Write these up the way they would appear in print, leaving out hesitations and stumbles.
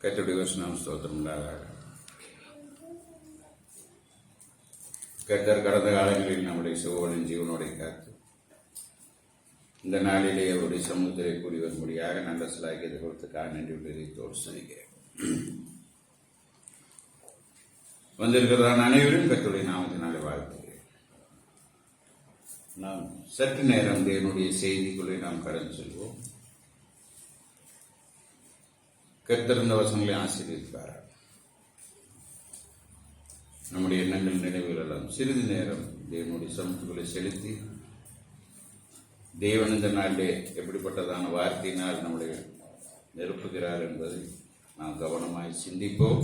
கர்த்தருடைய வசனம் ஸ்தோத்திரம் உண்டாதாக. கர்த்தர் கடந்த காலங்களில் நம்முடைய சகோதரன் ஜீவனோட காத்து இந்த நாளிலே அவருடைய சமூகத்திலே கூடி வரும்படியாக நல்ல சிலாக்கியத்தை கொடுத்துக்காக நன்றி தெரிவித்தோடு சொல்கிறேன். வந்திருக்கிறதான அனைவரும் கர்த்தருடைய நாமத்தினாலே வாழ்த்துகிறேன். நாம் சற்று நேரம் என்னுடைய செய்திக்குள்ளே நாம் கடந்து செல்வோம். கர்த்தர் இந்த வசனங்களை ஆசீர்வதிப்பார். நம்முடைய எண்ணங்கள் நினைவுகள் எல்லாம் சிறிது நேரம் தேவனுடைய சமூகங்களை செலுத்தி தேவன் இந்த நாளிலே எப்படிப்பட்டதான வார்த்தையினால் நம்முடைய நிரப்புகிறார் என்பதை நாம் கவனமாய் சிந்திப்போம்.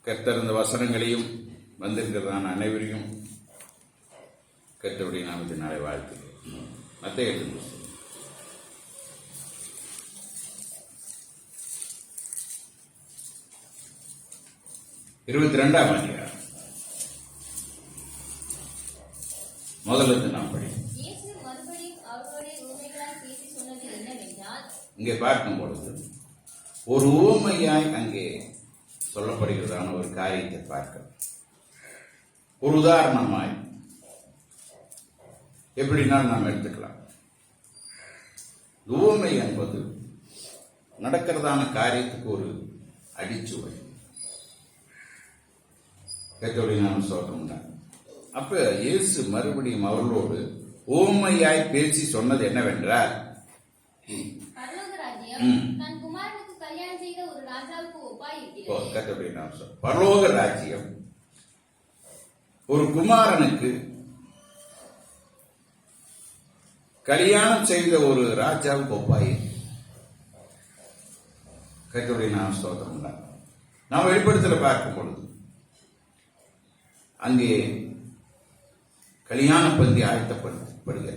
கர்த்தர் இந்த வசனங்களையும் வந்திருக்கிறதான அனைவரையும் கர்த்தருடைய நாமத்தினாலே வாழ்த்துகிறேன். மத்தேயு 22ஆம் அதிகாரம் முதலிருந்து நாம் படிப்போம். இங்கே பார்க்கும் பொழுது ஒரு உவமையாய் அங்கே சொல்லப்படுகிறதான ஒரு காரியத்தை பார்க்க, ஒரு உதாரணமாய் எப்படின்னா நாம் எடுத்துக்கலாம். உவமை என்பது நடக்கிறதான காரியத்துக்கு ஒரு அடிச்சுவை. நாம் சொல்றோம். அப்ப இயேசு மறுபடியும் அவர்களோடு ஓமையாய் பேசி சொன்னது என்னவென்றால், பரலோக ராஜ்யம் ஒரு குமாரனுக்கு கல்யாணம் செய்த ஒரு ராஜாவுக்கு ஒப்பாய். கர்த்தருடைய நாம ஸ்தோத்திரம். நாம் வெளிப்படுத்தல பார்க்கும் பொழுது அங்கே கல்யாண பந்தி ஆயத்தப்படுகிறது.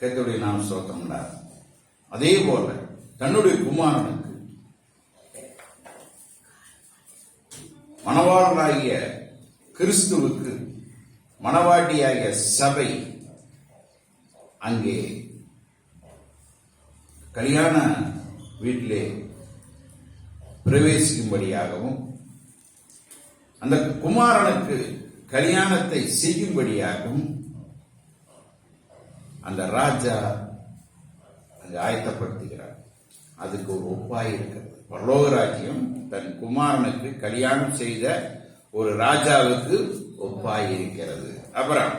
கர்த்தருடைய நாம ஸ்தோத்திரம். அதே போல தன்னுடைய குமாரனுக்கு மணவாளனாகிய கிறிஸ்துவுக்கு மணவாட்டியாகிய சபை அங்கே கல்யாண வீட்டிலே பிரவேசிக்கும்படியாகவும் அந்த குமாரனுக்கு கல்யாணத்தை செய்யும்படியாகவும் அந்த ராஜா அங்கு ஆயத்தப்படுத்துகிறார். அதுக்கு ஒரு ஒப்பாய் இருக்கிறது. பரலோக ராஜ்யம் தன் குமாரனுக்கு கல்யாணம் செய்த ஒரு ராஜாவுக்கு ஒப்பாய் இருக்கிறது. அப்புறம்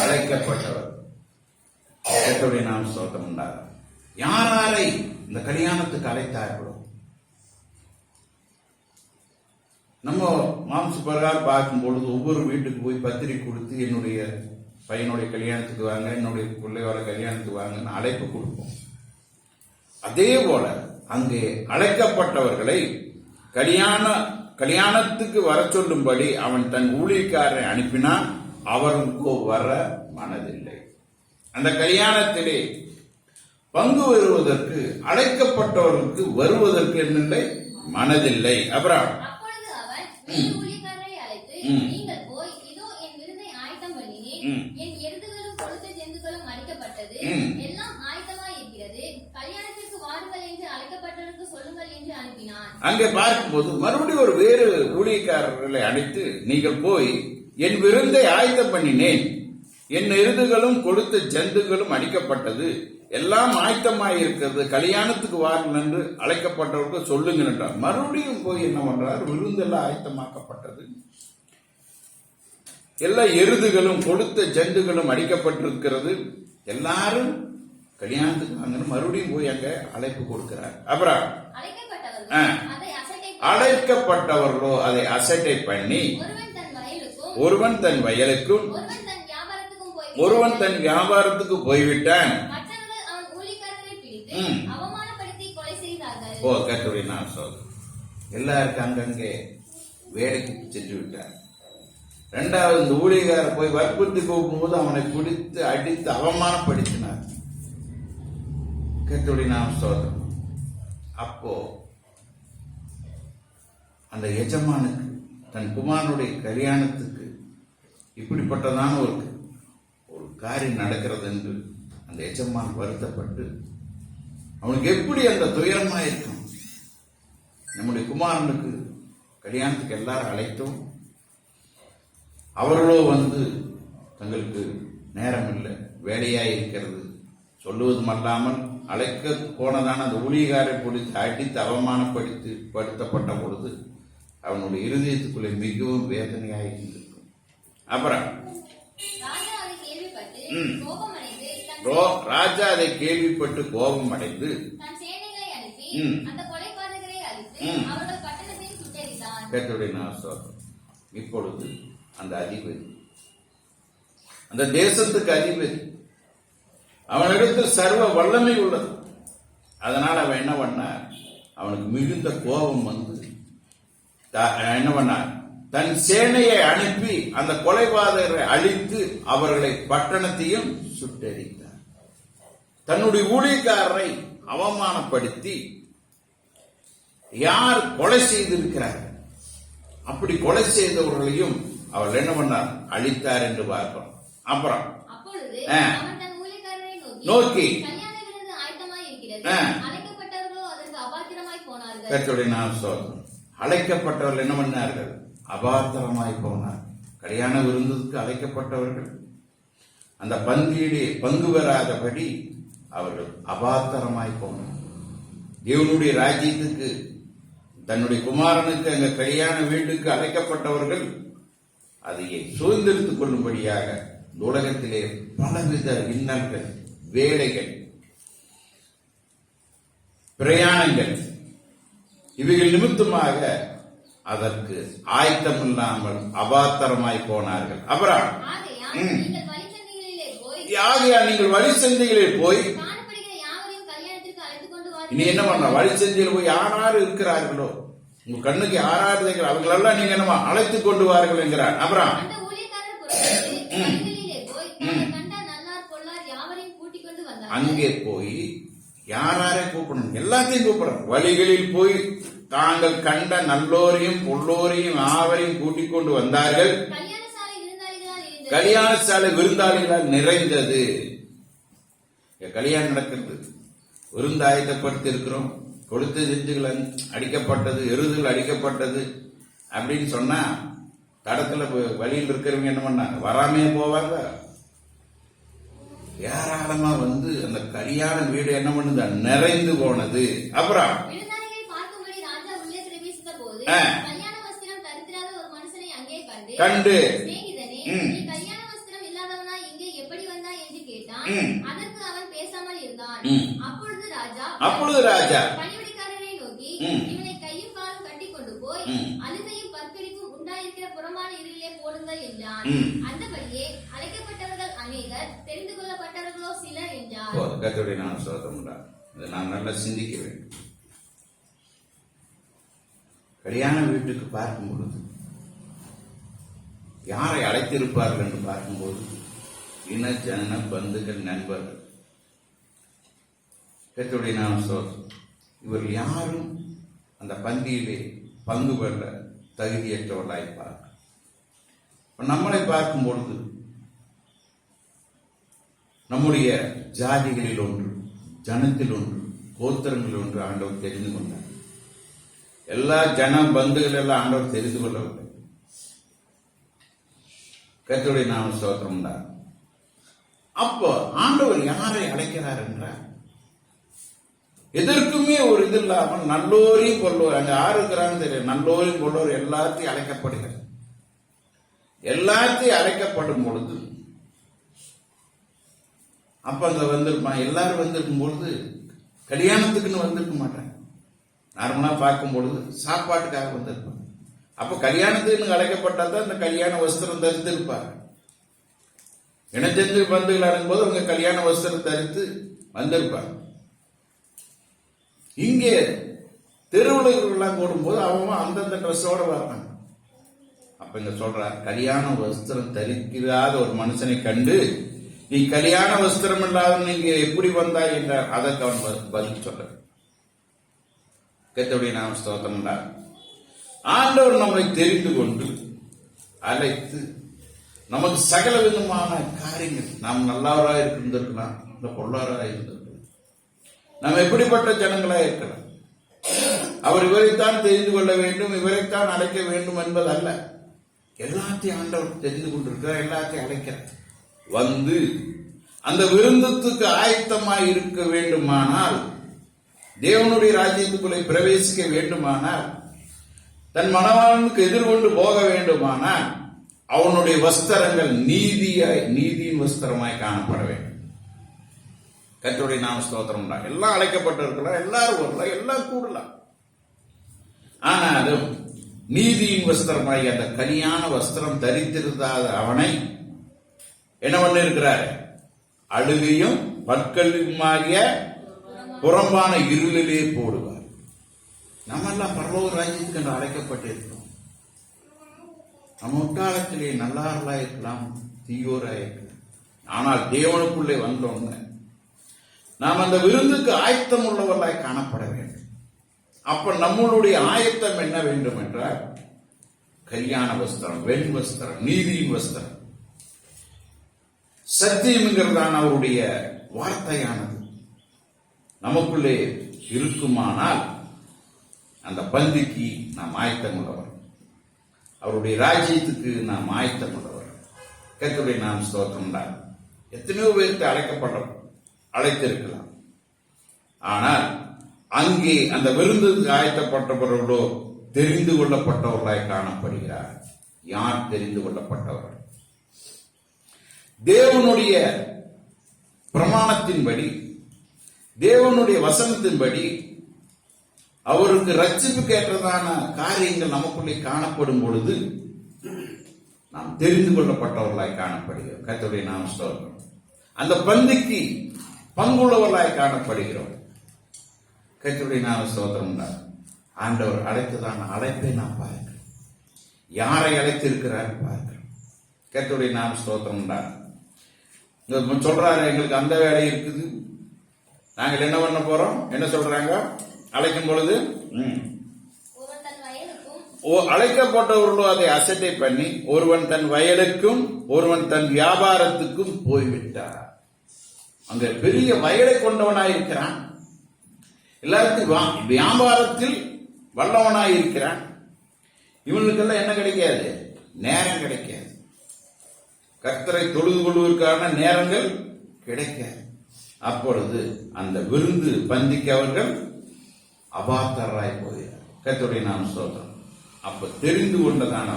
அழைக்கப்பட்டவர் நாம் சொல்ல உண்டார். யாரை இந்த கல்யாணத்துக்கு அழைத்தார்களோ, நம்ம மாம்ச பிரகாரம் பார்க்கும் பொழுது ஒவ்வொரு வீட்டுக்கு போய் பத்திரிக்கை கொடுத்து என்னுடைய பையனுடைய கல்யாணத்துக்கு வாங்க, என்னுடைய பிள்ளையோட கல்யாணத்துக்கு வாங்கன்னு அழைப்பு கொடுப்போம். அதே போல அங்கே அழைக்கப்பட்டவர்களை கல்யாணத்துக்கு வர சொல்லும்படி அவன் தன் ஊழியக்காரரை அனுப்பினான். அவருக்கோ வர மனதில்லை. அந்த கல்யாணத்திலே பங்கு வருவதற்கு அழைக்கப்பட்டவருக்கு வருவதற்கு என்னில்லை, மனதில்லை. அப்புறம் அங்கே பார்க்கும்போது மறுபடியும் ஒரு வேறு ஊழியக்காரர்களை அழைத்து, நீங்கள் போய் என் விருந்தை ஆயத்தம் பண்ணினேன், என் எருதுகளும் கொடுத்த ஜந்துகளும் அடிக்கப்பட்டது, எல்லாம் ஆயத்தமாயிருக்கிறது, கல்யாணத்துக்கு வாருங்கள் என்று அழைக்கப்பட்டவருக்கு சொல்லுங்கள் என்றார். மறுபடியும் போய் என்ன பண்றார், விருந்தெல்லாம் ஆயத்தமாக்கப்பட்டது, எல்லா எருதுகளும் கொடுத்த ஜந்துகளும் அடிக்கப்பட்டிருக்கிறது, எல்லாரும் கல்யாணத்துக்கு வாங்க. மறுபடியும் போய் அங்க அழைப்பு கொடுக்கிறார். அப்புறம் அழைக்கப்பட்டவர்களோ அதை அசட்டை பண்ணி ஒருவன் தன் வயலுக்கும் ஒருவன் தன் வியாபாரத்துக்கு போய்விட்டான். எல்லாருக்கும் அங்கங்கே வேலைக்கு சென்று விட்டார். இரண்டாவது இந்த ஊழியக்கார போய் வற்புறுத்தி போகும்போது அவனை பிடித்து அடித்து அவமானப்படுத்தினார். கர்த்தருடைய நாமம் ஸ்தோத்திரம். அப்போ அந்த எஜமானுக்கு தன் குமாரனுடைய கல்யாணத்துக்கு இப்படிப்பட்டதான ஒரு காரியம் நடக்கிறது என்று அந்த எஜமான் வருத்தப்பட்டு அவனுக்கு எப்படி அந்த துயரமா இருக்கும். நம்முடைய குமாரனுக்கு கல்யாணத்துக்கு எல்லாரும் அழைத்தோம், அவர்களோ வந்து தங்களுக்கு நேரம் இல்லை, வேலையாய் இருக்கிறது சொல்லுவதும் அல்லாமல் அழைக்க போனதான அந்த ஊழியக்காரை பிடித்து அடித்து அவமானப்படுத்தி படுத்தப்பட்ட பொழுது அவனுடைய இருதயத்துக்குள்ளே மிகவும் வேதனையாக இருந்திருக்கும். அப்புறம் ராஜா அதை கேள்விப்பட்டு கோபம் அடைந்து இப்பொழுது அந்த அதிபதி, அந்த தேசத்துக்கு அதிபதி, அவனிடத்தில் சர்வ வல்லமை உள்ளது. அதனால அவன் என்ன பண்ணார், அவனுக்கு மிகுந்த கோபம் வந்து என்ன பண்ணார், தன் சேனையை அனுப்பி அந்த கொலைபாதகரை அழித்து அவர்களை பட்டணத்தையும் சுட்டெரித்தார். தன்னுடைய ஊழியக்காரரை அவமானப்படுத்தி யார் கொலை செய்திருக்கிறார், அப்படி கொலை செய்தவர்களையும் அவர் என்ன பண்ணார், அழித்தார் என்று பார்க்கிறோம். அப்புறம் நோக்கி அழைக்கப்பட்டவர்கள் என்ன பண்ணார்கள், அபாத்திரமாய் போனார். கல்யாண விருந்துக்கு அழைக்கப்பட்டவர்கள் அந்த பந்தியிலே பங்கு பெறாதபடி அவர்கள் அபாத்திரமாய் போனார். தேவனுடைய ராஜ்யத்துக்கு தன்னுடைய குமாரனுக்கு அங்க கல்யாண வீட்டுக்கு அழைக்கப்பட்டவர்கள் அதையே சுதந்திரித்துக் கொள்ளும்படியாக உலகத்திலே பலவித இன்னல்கள், வேலைகள், பிரயாணங்கள், இவைகள் நிமித்தமாக அதற்கு ஆயத்தம் இல்லாமல் அபாத்திரமாய் போனார்கள். அப்புறம் நீங்கள் வழிசந்தைகளிலே போய் இனி என்ன பண்ண, வழிசந்தையில் போய் யாராரு இருக்கிறார்களோ உங்க கண்ணுக்கு யாராரு அவங்களெல்லாம் நீங்க என்னமா அழைத்துக் கொண்டு வார்கள் என்கிறார். அப்புறம் அங்கே போய் யாராரே கூப்பிடணும், எல்லாத்தையும் கூப்பிடணும். வழிகளில் போய் தாங்கள் கண்ட நல்லோரையும் பொல்லோரையும் யாவரையும் கூட்டிக் கொண்டு வந்தார்கள். கல்யாண சாலை விருந்தாளிகளால் நிறைந்தது. கல்யாணம் நடக்கிறது, விருந்தாயத்தப்படுத்தி இருக்கிறோம், கொளுத்து செஞ்சுகள் அடிக்கப்பட்டது, எருதுகள் அடிக்கப்பட்டது அப்படின்னு சொன்னா தடத்துல வழியில் இருக்கிறவங்க என்ன பண்ணாங்க, வராமே போவாங்க. ஏராளமா வந்து அந்த கல்யாண வீடு என்ன பண்ணுது, நிறைந்து போனது. அப்புறம் கண்டு அப்பொழுது ராஜா இவனை கையும் காலும் கட்டி கொண்டு போய் அழுகையும் பற்கடிப்பும் உண்டாயிருக்கிற புறமான இருளிலே போடுங்கள் என்றான். அந்தபடியே அழைக்கப்பட்டவர்கள் அநேகர், தெரிந்து கொள்ளப்பட்டவர்களோ சிலர் என்றார். கர்த்தருடைய நாமம் ஸ்தோத்திரம். இதை நான் நல்லா சிந்திக்க வேண்டும். கல்யாண வீட்டுக்கு பார்க்கும் பொழுது யாரை அழைத்திருப்பார்கள் என்று பார்க்கும்போது இன ஜன பந்துகள், நண்பர்கள். கர்த்தருடைய நாமம் ஸ்தோத்திரம். இவர்கள் யாரும் அந்த பந்தியிலே பங்கு பெற தகுதியற்றவர்களாய் பார்க்க. நம்மளை பார்க்கும் பொழுது நம்முடைய ஜாதிகளில் ஒன்று, ஜனத்தில் ஒன்று, கோத்திரங்களில் ஒன்று ஆண்டவர் தெரிந்து கொண்டார். எல்லா ஜன பந்துகள் எல்லாம் ஆண்டவர் தெரிந்து கொள்ளவில்லை. கர்த்தருடைய நாமம் ஸ்தோத்திரம். அப்போ ஆண்டவர் யாரை அழைக்கிறார் என்றார், எதற்குமே ஒரு இது இல்லாமல் நல்லோரையும் கொள்ளோர், அங்க யாரு இருக்கிறான்னு தெரியும், நல்லோரையும் கொள்ளோர் எல்லாத்தையும் அழைக்கப்படுகிறது. எல்லாத்தையும் அழைக்கப்படும் பொழுது அப்ப அங்க வந்திருப்பான், எல்லாரும் வந்திருக்கும் பொழுது கல்யாணத்துக்குன்னு வந்திருக்க மாட்டாங்க. நார்மலா பார்க்கும் பொழுது சாப்பாட்டுக்காக வந்திருப்பாங்க. அப்ப கல்யாணத்துக்கு அழைக்கப்பட்டாதான் அந்த கல்யாண வஸ்திரம் தரித்திருப்பாங்க. இனச்செந்து பந்துகள் இருக்கும்போது அவங்க கல்யாண வஸ்திரம் தரித்து வந்திருப்பாங்க. இங்கே தெருவுலகெல்லாம் கூடும்போது அவங்க அந்தந்த ட்ரெஸ்ஸோட வர்றாங்க. அப்ப இங்க சொல்றார், கல்யாண வஸ்திரம் தரிக்கிறாத ஒரு மனுஷனை கண்டு நீ கல்யாண வஸ்திரம் இல்லாத நீங்க எப்படி வந்தாய் என்றார். அதற்கு அவன் பதில் சொல்ற. கர்த்தருடைய நாமம் ஸ்தோத்திரம். ஆண்டவர் நம்மை தெரிந்து கொண்டு அழைத்து நமக்கு சகல விதமான காரியங்கள், நாம் நல்லவராக இருந்திருக்கலாம், இந்த பொருளாதாராக இருந்திருக்கலாம், நாம் எப்படிப்பட்ட ஜனங்களாக இருக்கலாம். அவர் இவரைத்தான் தெரிந்து கொள்ள வேண்டும், இவரைத்தான் அழைக்க வேண்டும் என்பது அல்ல. எல்லாத்தையும் ஆண்டவர் தெரிந்து கொண்டிருக்கிறார், எல்லாத்தையும் அழைக்கிறார். வந்து அந்த விருந்தத்துக்கு ஆயத்தமாய் இருக்க வேண்டுமானால், தேவனுடைய ராஜ்யத்துக்குள்ளே பிரவேசிக்க வேண்டுமானால், தன் மணவாளனுக்கு எதிர்கொண்டு போக வேண்டுமானால், அவனுடைய வஸ்திரங்கள் நீதியின் வஸ்திரமாய் காணப்பட வேண்டும். கர்த்தருடைய நாம ஸ்தோத்திரம். எல்லாம் அழைக்கப்பட்டிருக்கலாம், எல்லாரும் வரலாம், எல்லாம் கூடலாம். ஆனாலும் நீதியின் வஸ்திரமாய் அந்த கனியான வஸ்திரம் தரித்திருந்தாத அவனை என்ன பண்ண இருக்கிறார்? அழுகையும் பற்களுமாகிய புறம்பான இருளிலே போடுவார். நம்ம எல்லாம் பரலோக ராஜ்யத்துக்கு என்று அழைக்கப்பட்டிருக்கிறோம். நம்ம முற்காலத்திலே நல்லார்களா இருக்கலாம், தீயோரா இருக்கலாம். ஆனால் தேவனுக்குள்ளே வந்தோம், நாம் அந்த விருந்துக்கு ஆயத்தம் உள்ளவர்களாய் காணப்பட வேண்டும். அப்ப நம்மளுடைய ஆயத்தம் என்ன வேண்டும் என்றால், கல்யாண வஸ்திரம், வெண் வஸ்திரம், நீதியின் வஸ்திரம், சத்தியம்ங்கிறதான அவருடைய வார்த்தையானது நமக்குள்ளே இருக்குமானால், அந்த பந்திக்கு நாம் ஆயத்தம் உள்ளவர், அவருடைய ராஜ்யத்துக்கு நாம் ஆயத்தம் உள்ளவர். கர்த்தருடைய நாம் ஸ்தோத்திரம் தான். எத்தனையோ பேருக்கு அழைத்திருக்கலாம். ஆனால் அங்கே அந்த விருந்துக்கு ஆயத்தப்பட்டவர்களோ தெரிந்து கொள்ளப்பட்டவர்களாய் காணப்படுகிறார். யார் தெரிந்து கொள்ளப்பட்டவர்? தேவனுடைய பிரமாணத்தின்படி, தேவனுடைய வசனத்தின்படி அவருக்கு ரட்சிப்புக்கு ஏற்றதான காரியங்கள் நமக்குள்ளே காணப்படும் பொழுது நாம் தெரிந்து கொள்ளப்பட்டவர்களாய் காணப்படுகிறோம். கர்த்தருடைய நாம ஸ்தோத்திரம். அந்த பந்திக்கு பங்குள்ளவர்களாய் காணப்படுகிறோம். கர்த்தருடைய நாம ஸ்தோத்திரம். ஆண்டவர் அழைத்ததான அழைப்பை நாம் பார்க்கிறோம். யாரை அழைத்திருக்கிறார் பார்க்கிறோம். கர்த்தருடைய நாம ஸ்தோத்திரம். சொல்றாரு, எங்களுக்கு அந்த வேலை இருக்குது, நாங்கள் என்ன பண்ண போறோம்? என்ன சொல்றாங்க? அழைக்கும் பொழுது அழைக்கப்பட்டவர்களும் அதை அசட்டை பண்ணி, ஒருவன் தன் வயலுக்கும் ஒருவன் தன் வியாபாரத்துக்கும் போய்விட்டார். அங்க பெரிய வயலை கொண்டவனாயிருக்கிறான், எல்லாருக்கும் வியாபாரத்தில் வல்லவனாயிருக்கிறான். இவனுக்கெல்லாம் என்ன கிடைக்காது? நேரம் கிடைக்காது. கர்த்தரை தொழுது கொள்வதற்கான நேரங்கள் கிடைக்காது. அப்பொழுது அந்த விருந்து பந்திக்கு அவர்கள் அபாத்தராய் போகிறார். கர்த்தருடைய நாம ஸ்தோத்திரம். அப்ப தெரிந்து கொண்டதான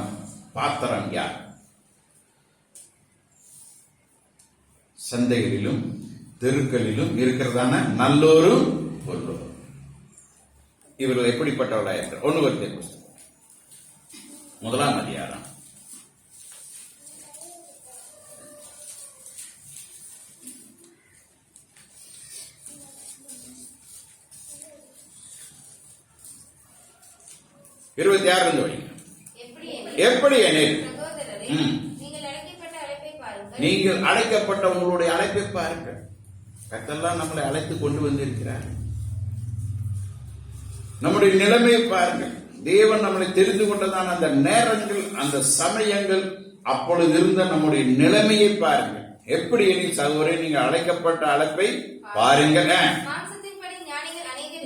பாத்திரம் யார்? சந்தைகளிலும் தெருக்களிலும் இருக்கிறதான நல்லோரும் பொருளும். இவர்கள் எப்படிப்பட்டவர்களாக இருக்கிறார்? 1 கொரிந்தியர் புத்தகம் 1ஆம் அதிகாரம் 26 எப்படி எனில் நீங்கள் அழைக்கப்பட்ட உங்களுடைய அழைப்பை பாருங்கள். கர்த்தர் நம்மளை அழைத்து கொண்டு வந்திருக்கிறார். நம்முடைய நிலைமையை பாருங்கள். தேவன் நம்மளை தெரிந்து கொண்டதான அந்த நேரங்கள், அந்த சமயங்கள், அப்பொழுது இருந்த நம்முடைய நிலைமையை பாருங்கள். எப்படி எனில் சகோதரே, நீங்கள் அழைக்கப்பட்ட அழைப்பை பாருங்கள்.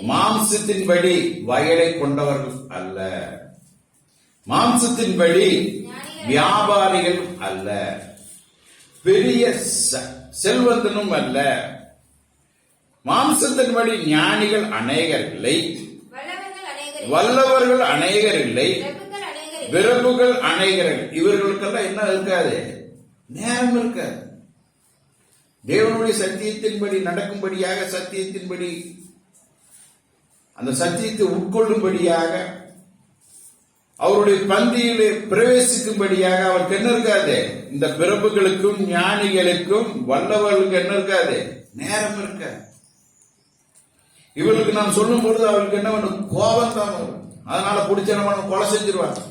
மாம்சத்தின்படி வயலை கொண்டவர்கள் அல்ல, மாம்சத்தின்படி வியாபாரிகள் அல்ல, பெரிய செல்வந்தனும் அல்ல, மாம்சத்தின்படி ஞானிகள் அநேகர் இல்லை, வல்லவர்கள் அநேகர் இல்லை, விரப்புகள் அநேகர். இவர்களுக்கெல்லாம் என்ன இருக்காது? நேரம் இருக்காது. தேவனுடைய சத்தியத்தின்படி நடக்கும்படியாக, சத்தியத்தின்படி அந்த சத்தியத்தை உட்கொள்ளும்படியாக, அவருடைய பந்தியிலே பிரவேசிக்கும்படியாக அவருக்கு என்ன இருக்காது? இந்த பிறப்புகளுக்கும் ஞானிகளுக்கும் வல்லவர்களுக்கு என்ன இருக்காது? நேரம் இருக்காது. இவர்களுக்கு நாம் சொல்லும் பொழுது அவருக்கு என்ன பண்ணும்? கோபம் தான் வரும். அதனால பிடிச்ச நம்ம கொலை செஞ்சிருவாங்க,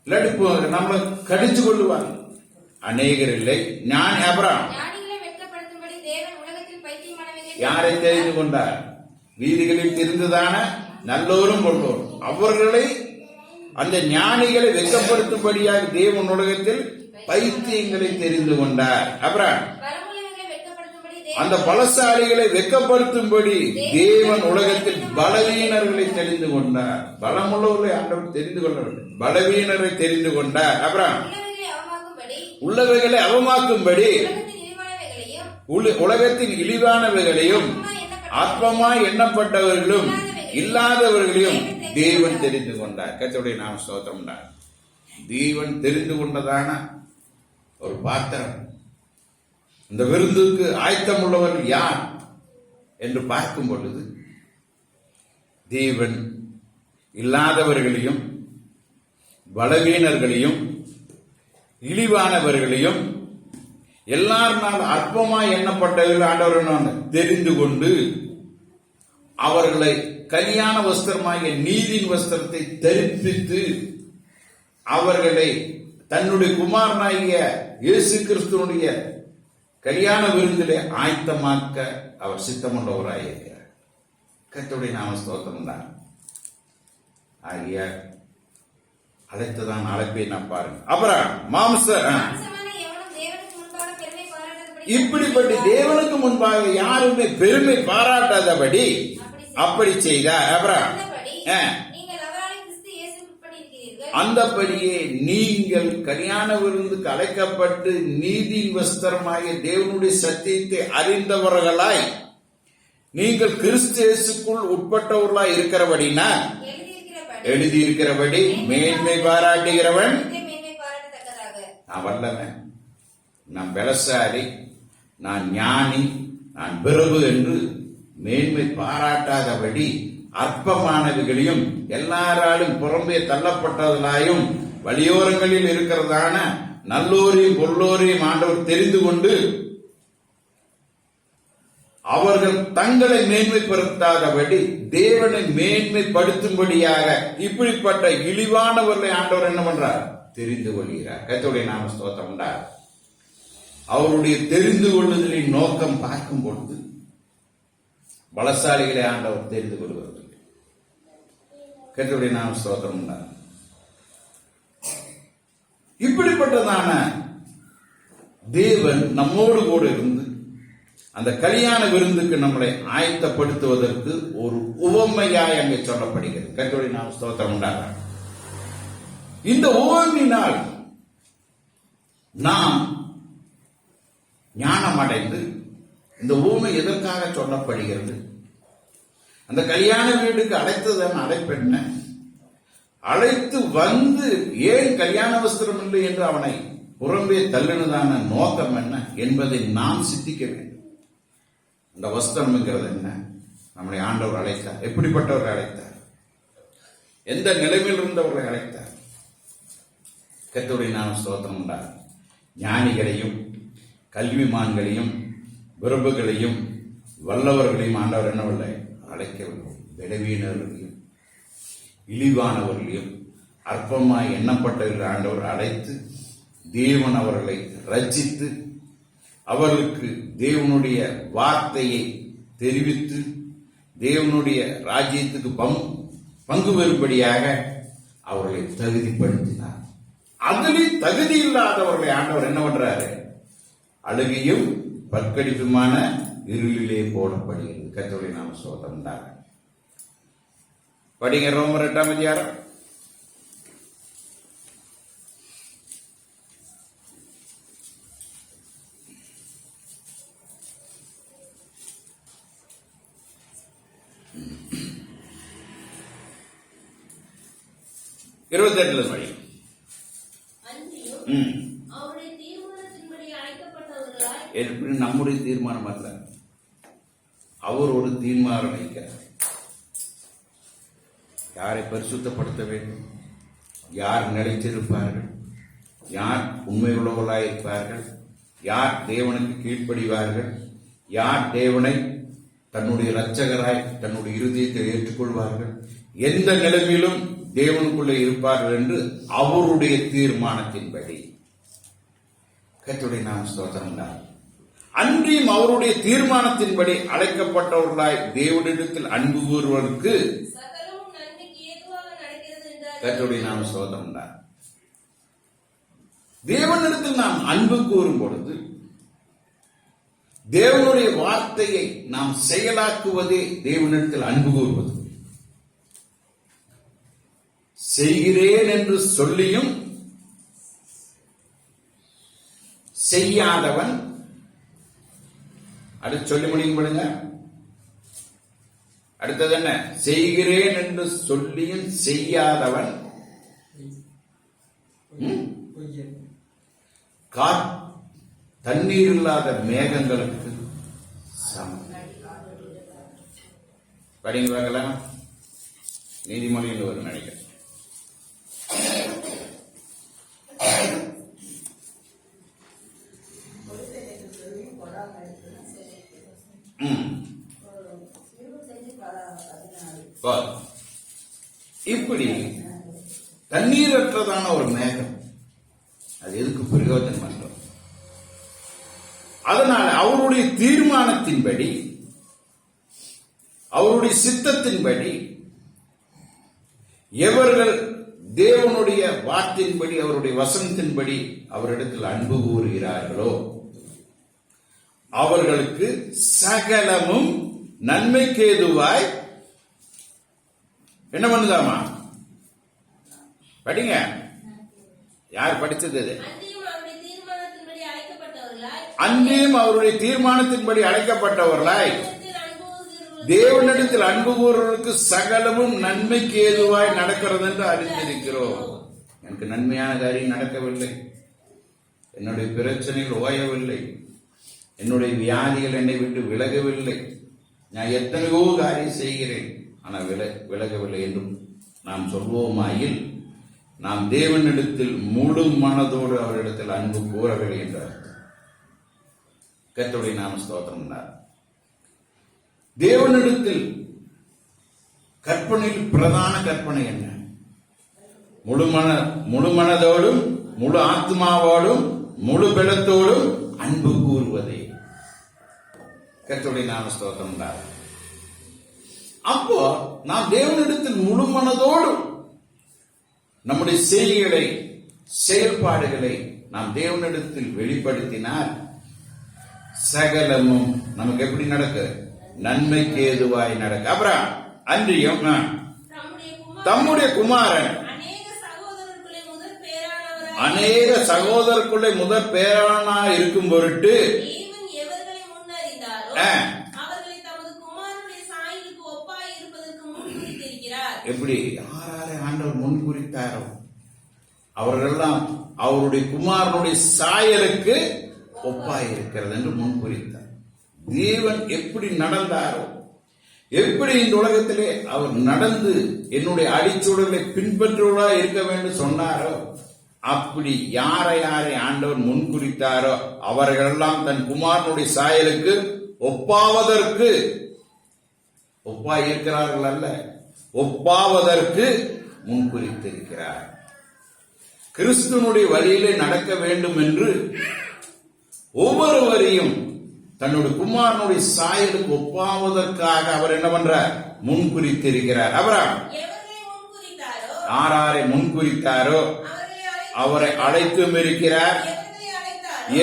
இல்லாட்டி நம்மளை கடிச்சு கொள்ளுவாங்க. அநேகர் இல்லை, ஞானி. அப்புறம் யாரை தெரிந்து கொண்டார்? வீதிகளில் தெரிந்ததான நல்லோரும் கொண்டோரும் அவர்களை அந்த ஞானிகளை வெட்கப்படுத்தும்படியாக தேவன் உலகத்தில் பைத்தியங்களை தெரிந்து கொண்டார். அப்புறம் பலமுள்ளவர்களை வெட்கப்படுத்தும்படி அந்த பலசாலிகளை வெட்கப்படுத்தும்படி தேவன் உலகத்தில் பலவீனர்களை தெரிந்து கொண்டார். பலமுள்ளவர்களை ஆண்டவர் தெரிந்து கொள்ள வேண்டும். பலவீனரை தெரிந்து கொண்டார். அப்புறம் உள்ளவைகளை அவமாக்கும்படி உலகத்தின் இழிவானவைகளையும் அற்பமாய் எண்ணப்பட்டவர்களும் இல்லாதவர்களையும் தேவன் தெரிந்து கொண்டார். கர்த்தருடைய நாம ஸ்தோத்திரம். தேவன் தெரிந்து கொண்டதான ஒரு பாத்திரம். இந்த விருந்துக்கு ஆயத்தம் உள்ளவர்கள் யார் என்று பார்க்கும் பொழுது தேவன் இல்லாதவர்களையும் பலவீனர்களையும் இழிவானவர்களையும் எல்லாருனாலும் அற்பமாய் எண்ணப்பட்டவர்கள் ஆண்டவர் தெரிந்து கொண்டு அவர்களை கல்யாண வஸ்திரமாகிய நீதியின் வஸ்திரத்தை தரிப்பித்து அவர்களை தன்னுடைய குமாரனாகிய இயேசு கிறிஸ்துவனுடைய கல்யாண விருந்திலே ஆயத்தமாக்க அவர் சித்தமுள்ளவராயிருக்கிறார். கர்த்தருடைய நாம ஸ்தோத்திரம் தான். ஆகிய அழைத்ததான் அழைப்பை நான் பாருங்க. அப்புறம் இப்படிப்பட்ட தேவனுக்கு முன்பாக யாருமே பெருமை பாராட்டாதபடி அப்படி செய்தார். அப்புறம் அந்தபடியே நீங்கள் கல்யாண விருந்துக்கு அழைக்கப்பட்டு நீதியின் வஸ்திரமாகிய தேவனுடைய சத்தியத்தை அறிந்தவர்களாய் நீங்கள் கிறிஸ்து இயேசுக்குள் உட்பட்டவர்களாய் இருக்கிறபடினா எழுதியிருக்கிறபடி மேன்மை பாராட்டுகிறவன் நான் வல்லவன், நான் பலசாலி, நான் ஞானி, நான் பிரபு என்று மேன்மை பாராட்டாதபடி அற்பமானவைகளையும் எல்லாராலும் புறம்பே தள்ளப்பட்டவர்களாயும் வழியோரங்களில் இருக்கிறதான நல்லோரையும் பொருளோரையும் ஆண்டவர் தெரிந்து கொண்டு அவர்கள் தங்களை மேன்மைப்படுத்தாதபடி தேவனை மேன்மைப்படுத்தும்படியாக இப்படிப்பட்ட இழிவானவர்களை ஆண்டவர் என்ன பண்றார்? தெரிந்து கொள்கிறார். கர்த்தருடைய நாம ஸ்தோத்திரம் உண்டார். அவருடைய தெரிந்து கொள்ளுதலின் நோக்கம் பார்க்கும் பொழுது பலசாலிகளை ஆண்டவர் தெரிந்து கொள்வது. கர்த்தருடைய நாம ஸ்தோத்திரம் உண்டார். இப்படிப்பட்டதான தேவன் நம்மோடு கூட இருந்து அந்த கல்யாண விருந்துக்கு நம்மளை ஆயத்தப்படுத்துவதற்கு ஒரு உவமையாய் அங்கே சொல்லப்படுகிறது. கர்த்தருடைய நாம ஸ்தோத்திரம் உண்டாக. இந்த உவமையினால் நாம் ஞானம் அடைந்து இந்த உவமை எதற்காக சொல்லப்படுகிறது? அந்த கல்யாண வீட்டுக்கு அழைத்ததன் அழைப்பென்ன? அழைத்து வந்து ஏன் கல்யாண வஸ்திரம் இல்லை என்று அவனை புறம்பே தள்ளினதான நோக்கம் என்ன என்பதை நாம் சிந்திக்க வேண்டும். அந்த வஸ்திரம்ங்கிறது என்ன? நம்மளை ஆண்டவர் அழைத்தார். எப்படிப்பட்டவர்கள் அழைத்தார்? எந்த நிலைமையில் இருந்தவர்களை அழைத்தார்? கர்த்தருடைய நாம ஸ்தோத்திரம் உண்டார். ஞானிகளையும் கல்விமான்களையும் பிரபுகளையும் வல்லவர்களையும் ஆண்டவர் என்னவில்லை அழைக்கவில்லை. பலவீனர்களையும் இழிவானவர்களையும் அற்பமாய் எண்ணப்பட்டவர்கள் ஆண்டவர் அழைத்து தேவன் அவர்களை ரட்சித்து அவர்களுக்கு தேவனுடைய வார்த்தையை தெரிவித்து தேவனுடைய ராஜ்யத்துக்கு பங்கு பெறும்படியாக அவர்களை தகுதிப்படுத்தினார். அதில் தகுதி இல்லாதவர்களை ஆண்டவர் என்ன பண்றாரு? அழுகையும் பற்கடிப்புமான இருளிலே போடப்படுகிறது. கர்த்தருடைய நாம ஸ்தோத்திரம் உண்டாக. படிங்க ரோமர் 8ஆம் அதிகாரம். இருபத்தெட்டுல படி. எப்படி நம்முடைய தீர்மானம் அல்ல, அவர் ஒரு தீர்மானம் வைக்கிறார். யாரை பரிசுத்தப்படுத்த வேண்டும், யார் நிலைத்திருப்பார்கள், யார் உண்மை உள்ளவர்களாயிருப்பார்கள், யார் தேவனுக்கு கீழ்ப்படிவார்கள், யார் தேவனை தன்னுடைய இரட்சகராய் தன்னுடைய இருதயத்தை ஏற்றுக்கொள்வார்கள், எந்த நிலைமையிலும் தேவனுக்குள்ளே இருப்பார்கள் என்று அவருடைய தீர்மானத்தின்படி. கர்த்தருடைய நாம ஸ்தோத்திரம் தான். அன்றியும் அவருடைய தீர்மானத்தின்படி அழைக்கப்பட்டவர்களாய் தேவனிடத்தில் அன்பு கூறுவதற்கு கர்த்தருடைய நாம ஸ்தோத்திரம் தான். தேவனிடத்தில் நாம் அன்பு கூறும் பொழுது தேவனுடைய வார்த்தையை நாம் செயலாக்குவதே தேவனிடத்தில் அன்பு கூறுவது. செய்கிறேன் என்று சொல்லியும் செய்யாதவன், அடுத்து சொல்லி முடியும் படுங்க. அடுத்தது என்ன? செய்கிறேன் என்று சொல்லியும் செய்யாதவன் தண்ணீர் இல்லாத மேகங்களுக்கு சமம். படிங்க பார்க்கலாம். நீதிமொழியில் ஒரு நினைக்கிறேன். இப்படி தண்ணீரற்றதான ஒரு மேகம் அது எதுக்கு பிரயோஜனம் பண்றோம்? அதனால அவருடைய தீர்மானத்தின்படி, அவருடைய சித்தத்தின்படி எவர்கள் தேவனுடைய வார்த்தையின்படி, அவருடைய வசனத்தின்படி அவரிடத்தில் அன்பு கூறுகிறார்களோ அவர்களுக்கு சகலமும் நன்மைக்கு ஏதுவாய் என்ன பண்ணுதாமா? படிங்க. யார் படிச்சது? அன்றியும் அவருடைய தீர்மானத்தின்படி அழைக்கப்பட்டவர்களாய் தேவனிடத்தில் அன்பு கூறுவதற்கு சகலமும் நன்மைக்கு ஏதுவாய் நடக்கிறது என்று அறிந்திருக்கிறோம். எனக்கு நன்மையான காரியம் நடக்கவில்லை, என்னுடைய பிரச்சனைகள் ஓயவில்லை, என்னுடைய வியாதிகள் என்னை விட்டு விலகவில்லை, நான் எத்தனையோ காரியம் செய்கிறேன் ஆனால் விலகவில்லை என்றும் நாம் சொல்வோமாயில் நாம் தேவனிடத்தில் முழு மனதோடு அவரிடத்தில் அன்பு கூறவில்லை என்றார். கர்த்தருடைய நாம ஸ்தோத்திரம். தேவனிடத்தில் கற்பனையில் பிரதான கற்பனை என்ன? முழு மனதோடும் முழு ஆத்மாவோடும் முழு பலத்தோடும் அன்பு கூறுவதே. கர்த்தருடைய நாம ஸ்தோத்திரம். அப்போ நாம் தேவனிடத்தில் முழு மனதோடும் நம்முடைய செய்திகளை, செயல்பாடுகளை நாம் தேவனிடத்தில் வெளிப்படுத்தினால் சகலமும் நமக்கு எப்படி நடக்கு? நன்மைக்கு ஏதுவாய் நடக்க. அப்புறம் அன்றியும் தம்முடைய குமாரன் அநேக சகோதரருக்குள்ளே முதற் பேரானா இருக்கும் பொருட்டு எப்படி யாராலே ஆண்டவர் முன் குறித்தாரோ அவர்களெல்லாம் அவருடைய குமாரனுடைய சாயலுக்கு ஒப்பாய் இருக்கிறது என்று முன் குறித்தார். தேவன் எப்படி நடந்தாரோ, எப்படி இந்த உலகத்திலே அவர் நடந்து என்னுடைய அடிச்சூழலை பின்பற்றுவதா இருக்க வேண்டும் சொன்னாரோ அப்படி யாரை ஆண்டவர் முன் குறித்தாரோ அவர்களெல்லாம் தன் குமாரனுடைய சாயலுக்கு ஒப்பாவதற்கு ஒப்பாய் இருக்கிறார்கள் அல்ல, ஒப்பாவதற்கு முன்குறித்திருக்கிறார். கிறிஸ்துவனுடைய வழியிலே நடக்க வேண்டும் என்று ஒவ்வொருவரையும் தன்னுடைய குமாரனுடைய சாயலுக்கு ஒப்பாவதற்காக அவர் என்ன பண்றார்? முன்குறித்திருக்கிறார். அவரால் யாரை முன்குறித்தாரோ அவரை அழைத்தும் இருக்கிறார்.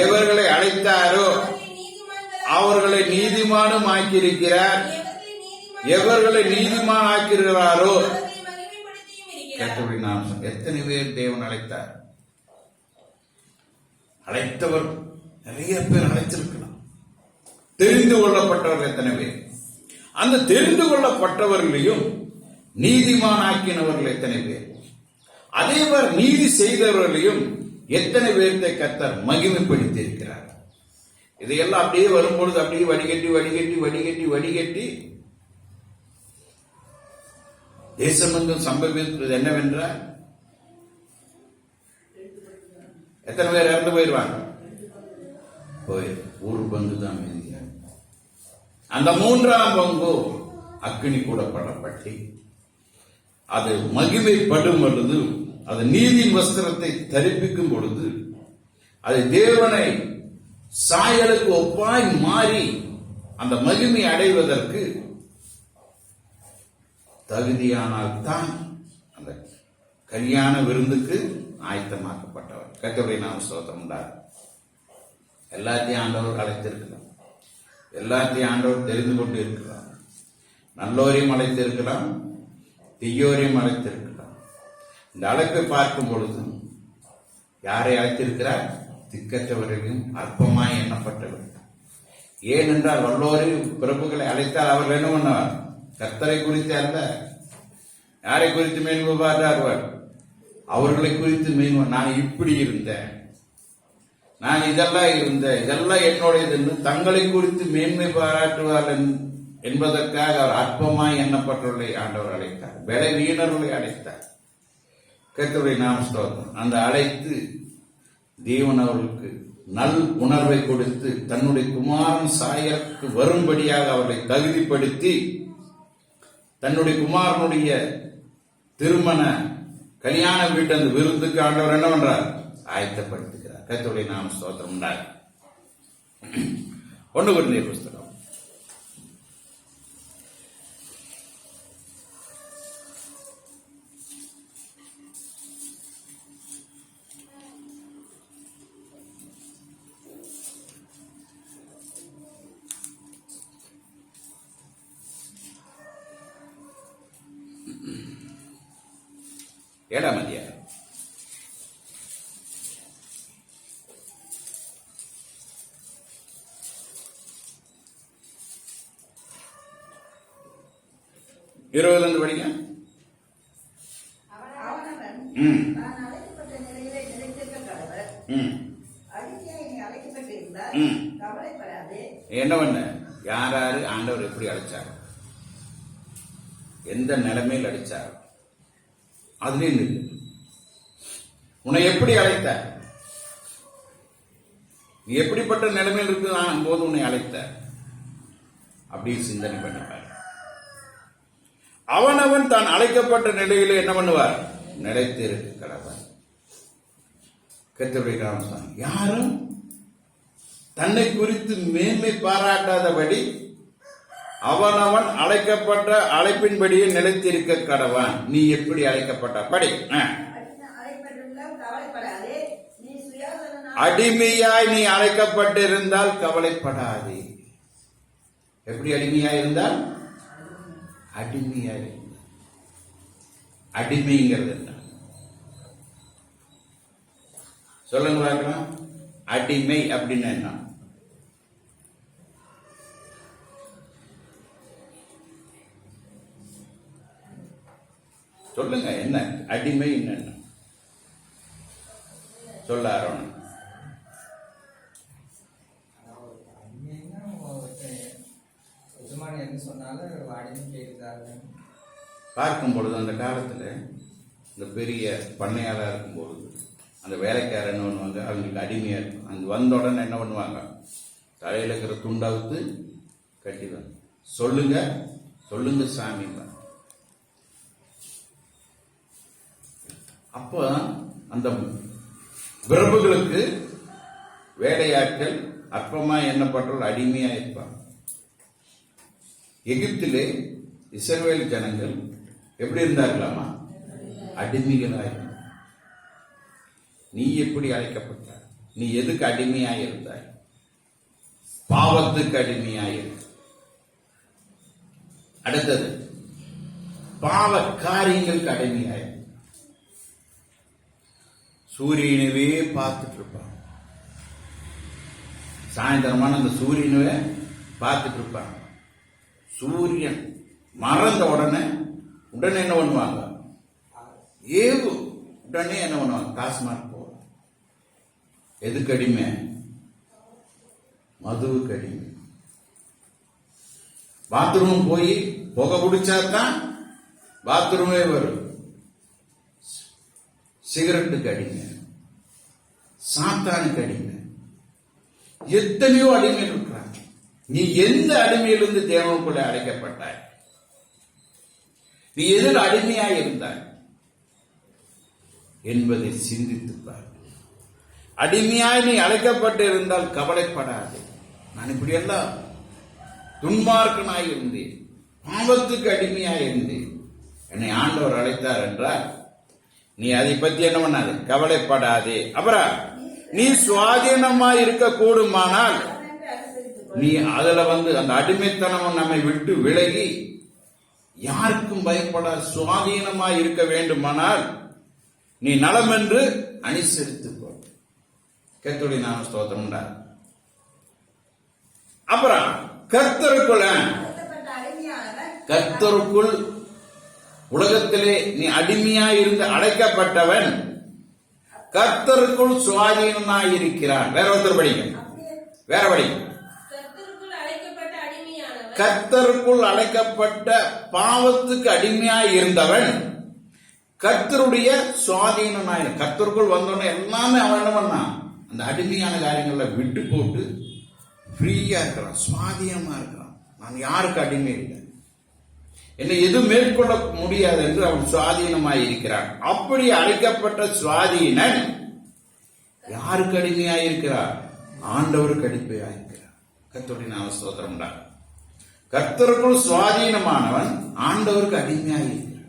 எவர்களை அழைத்தாரோ அவர்களை நீதிமானும் ஆக்கியிருக்கிறார். எவர்களை நீதிமான் ஆக்கிறாரோ எத்தனை பேர் தேவன் அழைத்தார்? அழைத்தவர் நிறைய பேர் அழைத்திருக்கலாம். தெரிந்து கொள்ளப்பட்டவர்கள் எத்தனை பேர்? அந்த தெரிந்து கொள்ளப்பட்டவர்களையும் நீதிமான் ஆக்கினவர்கள் எத்தனை பேர்? அதேவர் நீதி செய்தவர்களையும் எத்தனை பேர்த்தை கர்த்தர் மகிமைப்படுத்தி இருக்கிறார். இதையெல்லாம் அப்படியே வரும்பொழுது அப்படியே வடிகட்டி வடிகட்டி வடிகட்டி வடிகட்டி தேசமெங்கும் சம்பவிப்பது என்னவென்றால் எத்தனை பேர் இறந்து போயிடுவாங்க? ஒரு பங்கு தான் மீதியா. அந்த மூன்றாம் பங்கு அக்கினி கூட படப்பட்டு அது மகிமைப்படும் பொழுது, அது நீதியின் வஸ்திரத்தை தரிப்பிக்கும் பொழுது, அது தேவனை சாயலுக்கு ஒப்பாய் மாறி அந்த மகிமை அடைவதற்கு தகுதியானால் தான் அந்த கல்யாண விருந்துக்கு ஆயத்தமாக்கப்பட்டவர். கர்த்தருடைய நாம ஸ்தோத்திரம் உண்டாகும். எல்லாத்தையும் ஆண்டவர் அழைத்திருக்கலாம், எல்லாத்தையும் ஆண்டவர் தெரிந்து கொண்டு இருக்கலாம். நல்லோரையும் அழைத்திருக்கலாம், தீயோரையும் அழைத்திருக்கலாம். இந்த அழைப்பை பார்க்கும் பொழுது யாரை அழைத்திருக்கிறார்? திக்கற்றவர்களையும் அற்பமாய் எண்ணப்பட்டவர்கள். ஏனென்றால் வல்லோரின் பிரபுக்களை அழைத்தால் அவர்கள் என்ன பண்ணுவார்? கர்த்தரை குறித்து அல்ல, யாரை குறித்து மேன்மை பாராட்டுவார்? அவர்களை குறித்து மேன்மை. நான் இப்படி இருந்தேன், நான் இதெல்லாம் இருந்தேன், இதெல்லாம் என்னுடையது என்று தங்களை குறித்து மேன்மை பாராட்டுவார் என்பதற்காக அவர் அற்பமாய் எண்ணப்பட்டவர்களை ஆண்டவர் அழைத்தார், பலவீனர்களை அழைத்தார். கர்த்தருடைய நாம ஸ்தோத்திரம். அந்த அழைத்து தேவன் அவர்களுக்கு நல் உணர்வை கொடுத்து தன்னுடைய குமாரன் சாயலுக்கு வரும்படியாக அவர்களை தகுதிப்படுத்தி தன்னுடைய குமாரனுடைய திருமண கல்யாண வீட்டு அந்த விருந்துக்கு ஆண்டவர் என்ன பண்றார்? ஆயத்தப்படுத்துகிறார். கர்த்தருடைய நாம ஸ்தோத்திரம் உண்டாய். 1 கொரிந்தியர் புஸ்தகம் 7ஆம் அதிகாரம். இருபதுல படிங்க. என்ன பண்ண? யாராரு ஆண்டவர் எப்படி அழைச்சார், எந்த நிலைமையில் அழைச்சார், அதுலயும் இல்லை. உன்னை எப்படி அழைத்தார், நீ எப்படிப்பட்ட நிலைமையில் இருக்கு போது உன்னை அழைத்தார் அப்படின்னு சிந்தனை பண்ணிப்பார். அவனவன் தான் அழைக்கப்பட்ட நிலையில என்ன பண்ணுவார்? நிலைத்து இருக்க கடவுள். கர்த்தருடைய நாமம். யாரும் தன்னை குறித்து மேன்மை பாராட்டாதபடி அவனவன் அழைக்கப்பட்ட அழைப்பின்படியே நிலைத்திருக்க கடவான். நீ எப்படி அழைக்கப்பட்ட படி? அடிமையாய் நீ அழைக்கப்பட்டிருந்தால் கவலைப்படாதே. எப்படி அடிமையாய் இருந்தால்? அடிமையாய் இருந்தால். அடிமைங்கிறது என்ன சொல்லுங்க பார்க்கலாம். அடிமை அப்படின்னு என்ன? சொல்லுங்க, என்ன அடிமை? என்ன சொல்ல ஆரணும்? பார்க்கும் பொழுது அந்த காலத்துல இந்த பெரிய பண்ணையாளா இருக்கும் பொழுது அந்த வேலைக்காரர் என்ன பண்ணுவாங்க? அவங்களுக்கு அடிமையா இருக்கும். அங்க வந்த உடனே என்ன பண்ணுவாங்க? தலையில இருக்கிற துண்டாவுத்து கட்டிடுவாங்க. சொல்லுங்க சொல்லுங்க சாமி. அப்ப அந்த பிரபுகளுக்கு வேலையாட்கள் அற்பமா எண்ணப்பட்டவர்கள் அடிமையா இருப்பாங்க. எகிப்திலே இஸ்ரவேல் ஜனங்கள் எப்படி இருந்தார்களாமா? அடிமைகளாய். நீ எப்படி அழைக்கப்பட்டாய்? நீ எதுக்கு அடிமையாய் இருந்தாய்? பாவத்துக்கு அடிமையாய் இருந்த. அடுத்தது பாவ காரியங்களுக்கு அடிமையாய். சூரியனவே பார்த்துட்டு இருப்பான். சாயந்தரமான அந்த சூரியனவே பார்த்துட்டு இருப்பாங்க. சூரியன் மறந்த உடனே என்ன பண்ணுவாங்க? ஏவு உடனே என்ன பண்ணுவாங்க? டாஸ்மாக் போவாங்க. எதுக்கு அடிமை? மதுவுக்கு அடிமை. பாத்ரூம் போய் புகை பிடிச்சாதான் பாத்ரூமே வரும். சிகரெட்டுக்கு அடிமை, சாத்தானுக்கு அடிமை, எத்தனையோ அடிமை இருக்கிறாங்க. நீ எந்த அடிமையிலிருந்து தேவனுக்குள்ள அழைக்கப்பட்டாய்? நீ எதில் அடிமையாய் இருந்தாய் என்பதை சிந்தித்துப்பார். அடிமையாய் நீ அழைக்கப்பட்டு இருந்தால் கவலைப்படாதே. நான் இப்படி எல்லாம் துன்மார்க்கனாய் இருந்தேன், பாவத்துக்கு அடிமையாய் இருந்தேன், என்னை ஆண்டவர் அழைத்தார் என்றால் நீ அதை பத்தி என்ன பண்ணாது, கவலைப்படாதே. அப்புறம் நீ சுவாதீனமா இருக்க கூடுமானால் நீ அதுல அந்த அடிமைத்தனம் நம்மை விட்டு விலகி யாருக்கும் பயப்பட சுவாதீனமா இருக்க வேண்டுமானால் நீ நலம் என்று அனுசரித்துக்கோ. கர்த்தருடைய நாம ஸ்தோத்திரம். அப்புறம் கர்த்தருக்குள் உலகத்திலே நீ அடிமையா இருந்து அடைக்கப்பட்டவன் கர்த்தருக்குள் சுவாதீனமாய் இருக்கிறான். வேற ஒருத்தர் படிக்க, வேற படிக்க. கர்த்தருக்குள் அழைக்கப்பட்ட பாவத்துக்கு அடிமையாய் இருந்தவன் கர்த்தருடைய சுவாதீனமாய், கர்த்தருக்குள் வந்தோடனே எல்லாமே அவன் என்ன பண்ணான், அந்த அடிமையான காரியங்களை விட்டு போட்டு ஃப்ரீயா இருக்கிறான், சுவாதீனமா இருக்கிறான். நான் யாருக்கு அடிமை இல்லை, என்னை எது மேற்கொள்ள முடியாது என்று அவன் சுவாதீனமாய் இருக்கிறான். அப்படி அழைக்கப்பட்ட சுவாதீனன் யாருக்கு அடிமையாய் இருக்கிறார், ஆண்டவருக்கு அடிமையாய் இருக்கிறார். கர்த்தருடைய நாம ஸ்தோத்திரம். கர்த்தருக்குள் சுவாதீனமானவன் ஆண்டவருக்கு அடிமையாய் இருக்கிறார்.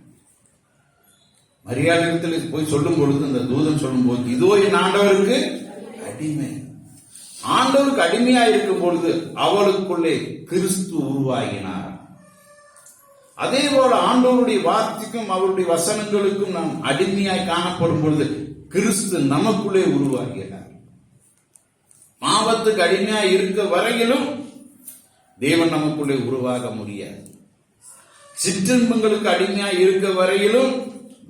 மரியாதையில் போய் சொல்லும் பொழுது அந்த தூதன் சொல்லும் போது இதோ என் ஆண்டவருக்கு அடிமை. ஆண்டவருக்கு அடிமையா இருக்கும் பொழுது அவளுக்குள்ளே கிறிஸ்து உருவாகினார். அதே போல ஆண்டவருடைய வார்த்தைக்கும் அவருடைய வசனங்களுக்கும் நாம் அடிமையாய் காணப்படும் பொழுது கிறிஸ்து நமக்குள்ளே உருவாகிறார். பாவத்துக்கு அடிமையாய் இருக்க வரையிலும் தேவன் நமக்குள்ளே உருவாக முடியாது. சிற்றின்பங்களுக்கு அடிமையாய் இருக்க வரையிலும்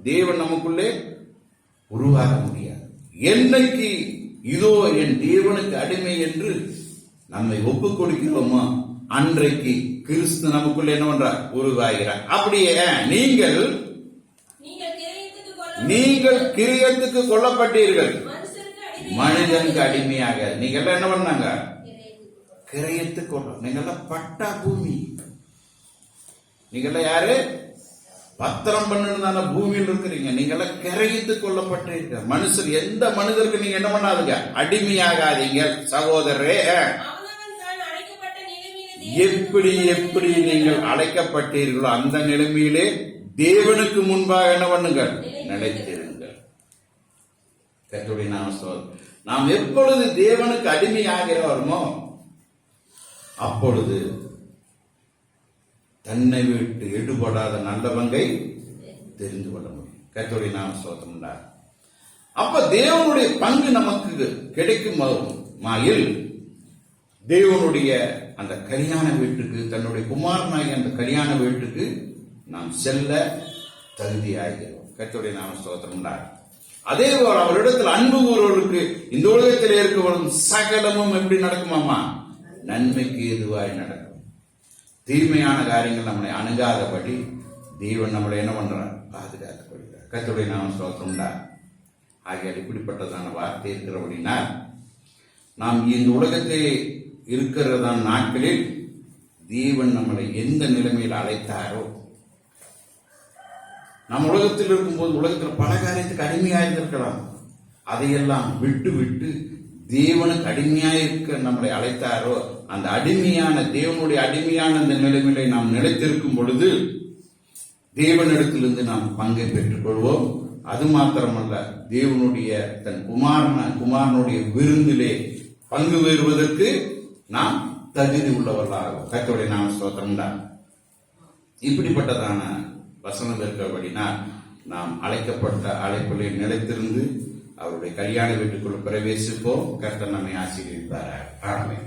தேவன் நமக்குள்ளே உருவாக முடியாது. என்னைக்கு இதோ என் தேவனுக்கு அடிமை என்று நம்மை ஒப்புக் கொடுக்கிறோமோ அன்றைக்கு கிறிஸ்து நமக்குள்ளே என்ன பண்றார், உருவாகிறார். அப்படியே நீங்கள் கிரியத்துக்கு கொல்லப்பட்டீர்கள், மனிதனுக்கு அடிமையாக. நீங்க எல்லாம் என்ன பண்ணாங்க, கிரயத்துக்கு கொள்ள. நீங்க எல்லாம் பட்டா பூமி, நீங்க எல்லாம் யாரு, பத்திரம் பண்ணு பூமியில் இருக்கிறீங்க. நீங்க எல்லாம் கிரயத்து கொள்ளப்பட்டிருக்க மனுஷர். எந்த மனிதருக்கு நீங்க என்ன பண்ணாதுங்க, அடிமையாகாதீங்க சகோதரரே. எப்படி எப்படி நீங்கள் அழைக்கப்பட்டீர்களோ அந்த நிலைமையிலே தேவனுக்கு முன்பாக என்ன பண்ணுங்கள், நிலைத்திருங்கள். கர்த்தருடைய நாம ஸ்தோத்திரம். நாம் எப்பொழுது தேவனுக்கு அடிமையாகிறோமோ அப்பொழுது தன்னை விட்டு எடுபடாத நல்ல பங்கை தெரிந்து கொள்ள முடியும். கர்த்தருடைய நாம ஸ்தோத்திரம். அப்ப தேவனுடைய பங்கு நமக்கு கிடைக்கும் மாயில் தேவனுடைய அந்த கல்யாண வீட்டுக்கு, தன்னுடைய குமாரனாகிய அந்த கல்யாண வீட்டுக்கு நாம் செல்ல தகுதியாகிறோம். கர்த்தருடைய நாம ஸ்தோத்திரம். அதே போல அவரிடத்தில் அன்பு கூறுவதற்கு இந்த உலகத்தில் இருக்கவரும் சகலமும் எப்படி நடக்குமாமா, நன்மைக்கு எதுவாய் நடக்கும். தீமையான காரியங்கள் நம்மளை அணுகாதபடி தேவன் நம்மளை என்ன பண்றார், பாதுகாக்கப்படுகிறார். கர்த்தருடைய நாம ஸ்தோத்திரம். ஆகிய இப்படிப்பட்டதான வார்த்தை இருக்கிறபடினா நாம் இந்த உலகத்தை இருக்கிறதான நாட்களில் தேவன் நம்மளை எந்த நிலைமையில் அழைத்தாரோ, நம் உலகத்தில் இருக்கும்போது உலகத்தில் பல காரியத்துக்கு அடிமையாயிருந்திருக்கலாம், அதையெல்லாம் விட்டு விட்டு தேவனுக்கு அடிமையாயிருக்க நம்மளை அழைத்தாரோ அந்த அடிமையான தேவனுடைய அடிமையான அந்த நிலைமையில நாம் நிலைத்திருக்கும் பொழுது தேவனிடத்திலிருந்து நாம் பங்கை பெற்றுக் கொள்வோம். அது மாத்திரமல்ல, தேவனுடைய தன் குமாரனுடைய விருந்திலே பங்கு பெறுவதற்கு நாம் தகுதி உள்ளவர்களாகும். கர்த்தருடைய நாம ஸ்தோத்திரம் தான். இப்படிப்பட்டதான வசனம் இருக்கிறபடினா நாம் அழைக்கப்பட்ட அழைப்பிலே நிலைத்திருந்து அவருடைய கல்யாண வீட்டுக்குள் பிரவேசிப்போம். கர்த்தர் நம்மை ஆசீர்வதிப்பார். ஆமென்.